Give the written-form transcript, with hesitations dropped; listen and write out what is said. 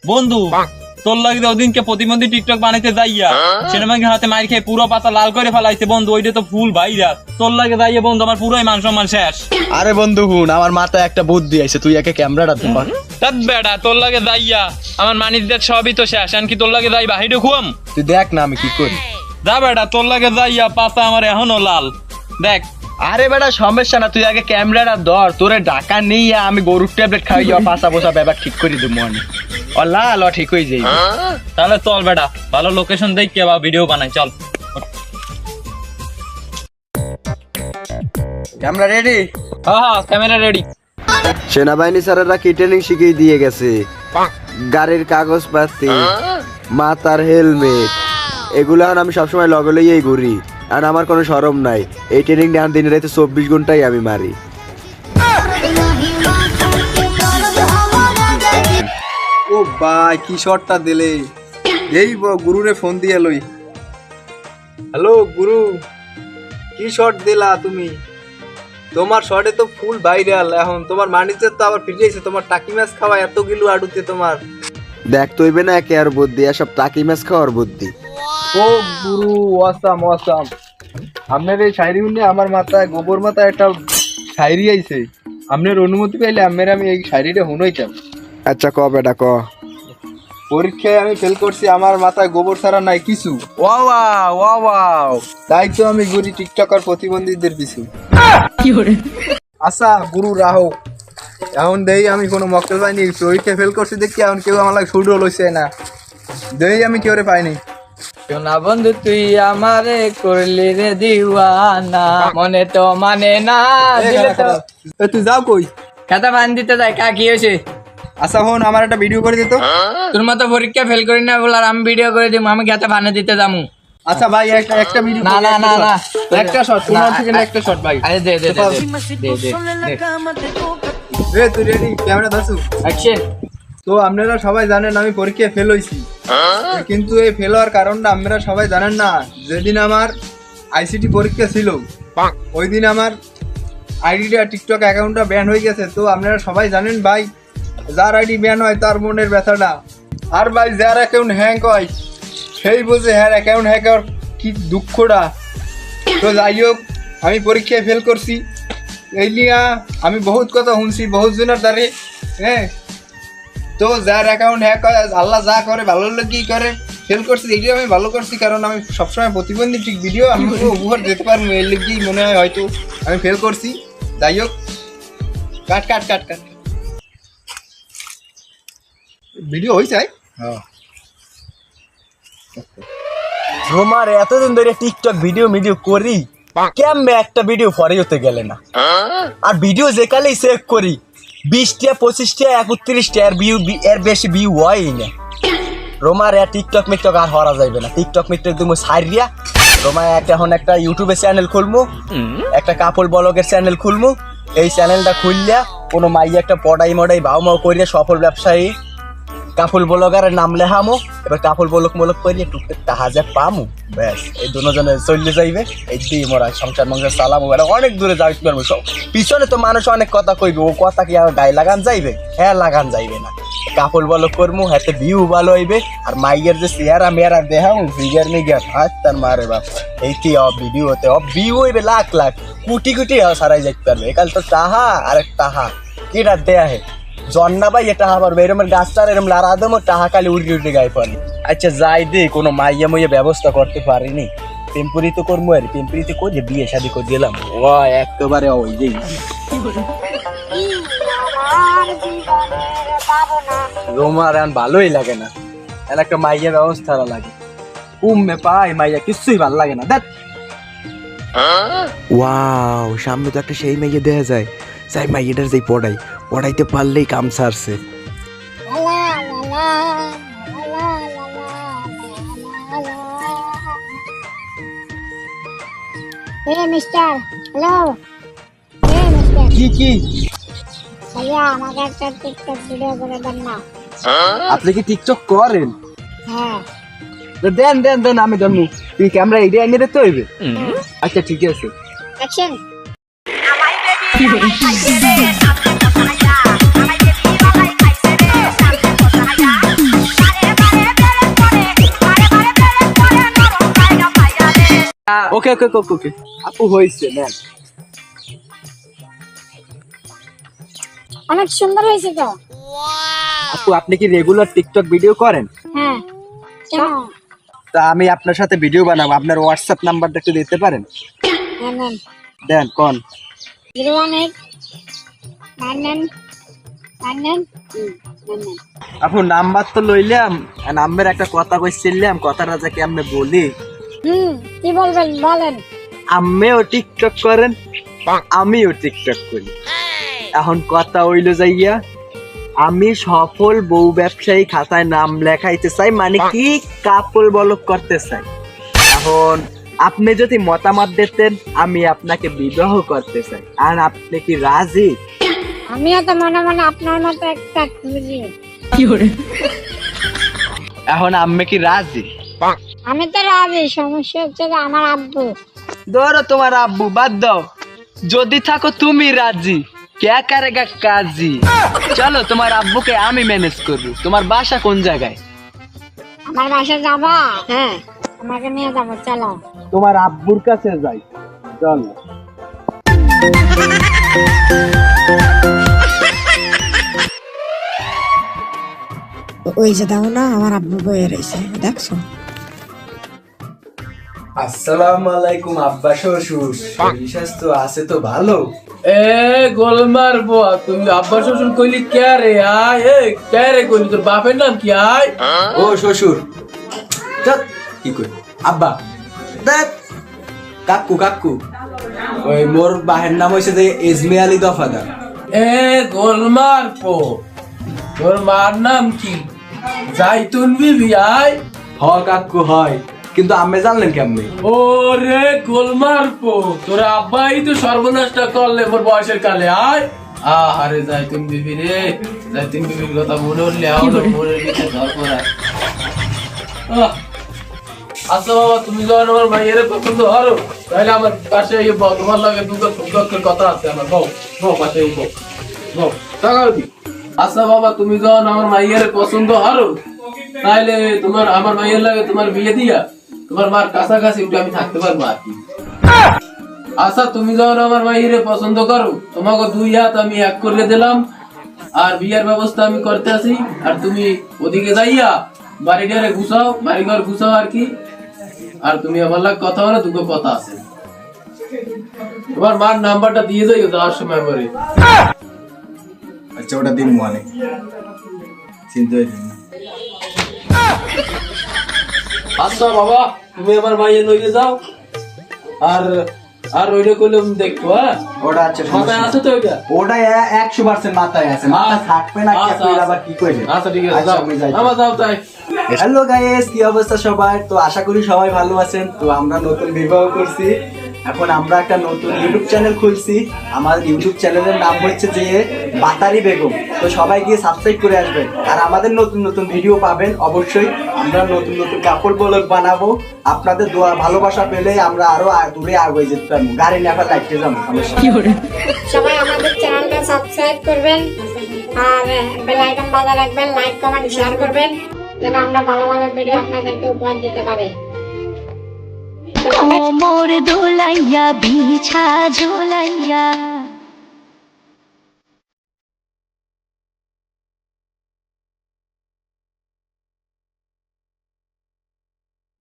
বন্ধু তোর লাগে ওদিনকে প্রতিবন্ধী টিকটক বানাইতে যাইয়া সিনেমাকে হাতে মার খেয়ে পুরো পাতা লাল করে ফেলাইছে বন্ধু, ওইটা তো ফুল ভাইরাস। তোর লাগে যাইয়া বন্ধু আমার পুরোই মান সম্মান শেষ। আরে বন্ধু হুন, আমার মাথায় একটা বুদ্ধি আইছে, তুই একে ক্যামেরাটা দে। তাত বেটা তোর লাগে যাইয়া আমার মানিজদের সবই তো শেষ, কি তোর লাগে যাই বাহিরে খুয়াম? তুই দেখ না আমি কি করি। যা বেটা তোর লাগে যাইয়া পাতা আমার এখনো লাল দেখ। আরে বেটা সমস্যা না, তুই আগে ক্যামেরাটা ধর, তোরে ঢাকা নিয়ে আমি গরুর ট্যাবলেট খাই যাওয়া পাশা পোষা ব্যাপার ঠিক করে দেবো আমি। ও লাল ঠিক হয়ে যাই। তাহলে চল বেটা ভালো লোকেশন দেখে বা ভিডিও বানাই চল। Camera ready? হ্যাঁ ক্যামেরা রেডি। সেনাবাহিনী স্যারেরা কি ট্রেনিং শিখিয়ে দিয়ে গেছে, গাড়ির কাগজপাতি, মাথার হেলমেট, এগুলো আমি সবসময় লগে লইয়াই ঘুরি। আর আমার কোনো শরম নাই, এই ট্রেনিং ডান দিনে রাতে 24 ঘন্টাই আমি মারি। ও ভাই কি শটটা দিলে, এই গুরুরে ফোন দিয়ে লই। হ্যালো গুরু, কি শট দিলা তুমি? তোমার শটে তো ফুল ভাইরাল, এখন তোমার মানিজের তো আবার ফিরে এসে তোমার টাকি মাছ খাওয়া এত গিলু আডুতে তোমার। দেখ তৈবে না একে আর বুদ্ধি, এসব টাকি মাছ খাওয়ার বুদ্ধি। ও গুরু অসাম অসাম, আপনার এই শায়রি শুনে আমার মাথায় গোবর মাথায় একটা শায়রি আইছে, আপনার অনুমতি পাইলে আমি এই শায়রিটা শুনাইতাম। আচ্ছা ক বেটা ক। পরীক্ষায় আমি ফেল করছি, আমার মাথায় গোবর ছাড়া নাই কিছু। ওয়াও ওয়াও ওয়াও, তাই তো আমি ঘুরি টিকটকার প্রতিবন্ধীদের পিছু। আচ্ছা গুরু রাহো, এখন দেই আমি কোনো মক্কেল পাইনি, পরীক্ষায় ফেল করছি দেখি এখন কেউ আমার লাগে শুরু লইছে না, দেই আমি কেউ পাইনি। সোনা বন্ধু তুই আমারে করলি রে দিওয়ানা, মনে তো মানে না দিলে তো। তুই যাও কই? খাতা বান দিতে যায় কা কি হয়েছে? আচ্ছা হন আমার একটা ভিডিও করে দিত। তোর মতো পরীক্ষা ফেল করি না বলার আমি ভিডিও করে দিব, আমি খাতা বানিয়ে দিতে যাবো। আচ্ছা ভাই একটা ভিডিও, না না না না একটা শট, তোমার থেকে একটা শট ভাই। আরে দে দে দে এ তুই রেডি? ক্যামেরা ধরছু? অ্যাকশন। তো আপনারা সবাই জানেন আমি পরীক্ষায় ফেল হইছি, কিন্তু এই ফেল হওয়ার কারণটা আপনারা সবাই জানেন না। যেদিন আমার আইসিটি পরীক্ষা ছিল ওই দিন আমার আইডিটা টিকটক অ্যাকাউন্টটা ব্যান হয়ে গেছে। তো আপনারা সবাই জানেন ভাই, যার আইডি ব্যান হয় তার মনের ব্যথাটা। আর ভাই যার অ্যাকাউন্ট হ্যাক হয় সেই বুঝে হ্যাঁ অ্যাকাউন্ট হ্যাক হওয়ার কি দুঃখটা। তো যাই হোক আমি পরীক্ষায় ফেল করছি, এই নিয়ে আমি বহুত কথা শুনছি বহুত জনের দ্বারে। হ্যাঁ, তো যার অ্যাকাউন্ট হ্যাক হয় আল্লাহ যা করে ভালো কি করে, ফেল করছি এইটাই আমি ভালো করছি, কারণ আমি সবসময় প্রতিবন্ধী ঠিক ভিডিও আমি উপহার দিতে পারবো, এর লিগেই মনে হয় হয়তো আমি ফেল করছি। যাই হোক কাট কাট কাট কাট ভিডিও হয়ে যায়। তোমার এতদিন ধরে টিকটক ভিডিও করি, কেমনে একটা ভিডিও ফরে হতে গেলে না? আর ভিডিও যেকালেই সেভ করি 20টা 25টা 31টা এর বেশি ভিউ হয় না। রোমার টিকটক মিকটক আর হরা যাইবে না, টিকটক মিকটক তুমি সাইরিয়া। রোমা এখন একটা ইউটিউবে চ্যানেল খুলমু, একটা কাপড় ব্লগের চ্যানেল খুলমু। এই চ্যানেলটা খুললিয়া কোনো মাই একটা পড়াই মডাই বাউ মাউ করিয়া সফল ব্যবসায়ী কাপড় ব্লগারের নাম লেহামো, এবার কাপড় ব্লগ করিয়ে টুকটাক টাহাজে পামু, ব্যাস এই দুজনে চলে যাইবে। এই দিয়ে মোরা সংসার চালামো, এটা অনেক দূরে যাইতে পারবো। সব পিছনে তো মানুষ অনেক কথা কইবে, ও কথা কি আর গায়ে লাগান যাইবে? হ্যাঁ লাগান যাইবে না। কাপড় ব্লগ করমু, হাতে ভিউ ভালো হইবে। আর মাইয়ের যে চেহারা মেয়ারা দেখামু ফিগার মিগার হাত তার মারে বাপ, এইটি ভিডিওতে ভিউ হইবে লাখ লাখ কোটি কোটি সারাই যাইতে পারবে। একাল তো টাহা আর এক টাহা কিটা দেয়া হে জন্না ভাই, এটা আবার এরমের গাছটার এরম লারা দেবো, টাহা খালি উড়ে উড়ে গায়ে পড়ে। আচ্ছা যাই দে, কোনো মাইয়া মাইয়া ব্যবস্থা করতে পারিনি, টেম্পুরি তো করবো আর টেম্পুরিতে করে বিয়ে শাদি করে দিলাম। ও একেবারে ওই যে রোমার এখন ভালোই লাগে না, একটা মাইয়া ব্যবস্থা লাগে। উম্মে পাই মাইয়া কিছুই ভালো লাগে না। দেখ ওয়াও, সামনে তো একটা সেই মেয়ে দেখা যায়, যাই মাইয়েটার যাই পড়াইতে পারলেই কাম সারছে। মিস্টার হ্যালো, মিস্টার কি কি ভাইয়া আমাকে একটা টিকটক ভিডিও করে দেন না। আপনি কি টিকটক করেন? হ্যাঁ দেন দেন দেন, আমি দেবো। তুই ক্যামেরা এনে এনে দিতে হইবে? আচ্ছা ঠিক আছে। অ্যাকশন। ওকে ওকে ওকে ওকে আপু হয়েছে নেন। অনেক সুন্দর হয়েছে তো। আপু আপনি কি রেগুলার টিকটক ভিডিও করেন? হ্যাঁ, কেন? তা আমি আপনার সাথে ভিডিও বানাবো, আপনার হোয়াটসঅ্যাপ নাম্বারটা একটু দিতে পারেন? হ্যাঁ, নেন। দেন কোন 018 99 99 99। আপু নাম্বার তো লইলাম, নাম্বার একটা কথা কইছিলাম, কথাটা যে কেমনে বলি। কি বলবেন বলেন। আমিও টিকটক করেন, আমিও টিকটক করি। এখন কথা হইলো যাইয়া আমি সফল বউ ব্যবসায়ী খাতায় নাম লেখাইতে চাই, মানে কি কাপল বলক করতে চাই। এখন আপনি যদি মতামত দিতেন আমি আপনাকে বিবাহ করতে চাই, আর আপনি কি রাজি? আমিও তো মনে মনে আপনার মতো একটা খুঁজি। এখন আমি কি রাজি? আমি তো রাজি, সমস্যা হচ্ছে যে আমার আব্বু। ধরো তোমার আব্বু বাদ দাও, যদি থাকো তুমি রাজি কে করেগা কাজি। চলো তোমার আব্বুকে আমি ম্যানেজ করবো। তোমার বাসা কোন জায়গায়? আমার বাসায় যাবা? হ্যাঁ, আমাকে নিয়ে যাবো, চলো। তোমার আব্বুর কাছে যাই, চলো। ওই যে দাও না, আমার আব্বু বয়ে রয়েছে, দেখছো? আসসালামু আলাইকুম আব্বা শ্বশুর, শরীর স্বাস্থ্য আছে তো ভালো? এ গোলমার বোয়া, তুমি আব্বা শ্বশুর কইলি কে রে? আয় এ কে রে কইলি? তোর বাপের নাম কি? আয় ও শ্বশুর ধ্যাৎ, কি কই আব্বা ধ্যাৎ, কাকু কাকু, ওই মোর বাহের নাম হইছে যে এজমি আলী দফাদার। এ গোলমার পো, তোর মার নাম কি? জাইতুন বিবি। আয় হ কাকু হয়, কিন্তু আমি জানলেন কেমনে? ও রে গোলমার পো, তোর আব্বাই তো সর্বনাশটা করলে মোর বয়সের কালে। আয় আরে জাইতুন বিবি রে, জাইতুন বিবির কথা মনে হলে আমার মনের ভিতরে ধরপড়া। আচ্ছা বাবা, তুমি যখন আমার ভাইয়ের পছন্দ করো তাহলে আমার পাশে এই বউ, তোমার লাগে দুটো সুন্দর কথা আছে। আমার বউ বউ পাশে এই বউ বউ টাকা দি। আচ্ছা বাবা, তুমি যখন আমার মাইয়ের পছন্দ করো তাহলে তোমার আমার মাইয়ের লাগে তোমার বিয়ে দিয়া তোমার মার কাছাকাছি উঠে আমি থাকতে পারবো আর কি। আচ্ছা তুমি যখন আমার মাইয়ের পছন্দ করো, তোমাকে 2 হাত আমি এক করে দিলাম, আর বিয়ের ব্যবস্থা আমি করতে আছি। আর তুমি ওদিকে যাইয়া বাড়িটারে গুছাও, বাড়িঘর গুছাও আর কি। আর তুমি আমার লাগে কথা বলো, দুটো কথা আছে। তোমার মার নাম্বারটা দিয়ে যাইও যাওয়ার সময় পরে। আচ্ছা ওটা দিন মনে চিন্তা হইলেন না। আচ্ছা বাবা, তুমি আমার মাইয়ে লইয়ে যাও, আর আর ওইটা করলে দেখবো। হ্যাঁ ওটা আচ্ছা মাথায় আছে তো ওইটা? ওটা 100% মাথায় আছে, মাথা থাকবে না কি কইরা আবার কি কইলে। আচ্ছা ঠিক আছে, আচ্ছা, যাও আমি যাই। আমার যাও তাই। হ্যালো গাইস, কি অবস্থা সবার? তো আশা করি সবাই ভালো আছেন। তো আমরা নতুন বিবাহ করছি, এখন আমরা একটা নতুন ইউটিউব চ্যানেল খুলছি। আমার ইউটিউব চ্যানেলের নাম হচ্ছে যে বাতারি বেগম। তো সবাই গিয়ে সাবস্ক্রাইব করে আসবেন, আর আমাদের নতুন নতুন ভিডিও পাবেন অবশ্যই। আমরা নতুন নতুন কাপড় ব্লগ বানাবো, আপনাদের দোয়া ভালোবাসা পেলে আমরা আরো দূরে আগে যেতে পারবো। গাড়ি নেবার লাগতে যাবো, সমস্যা নেই। সবাই আমাদের চ্যানেলটা সাবস্ক্রাইব করবেন, আর বেল আইকন বাজায় রাখবেন, লাইক কমেন্ট শেয়ার করবেন, যেন আমরা ভালো ভালো ভিডিও আপনাদেরকে উপহার দিতে পারি। কোমর দোলাইয়া বিছা ঝোলাইয়া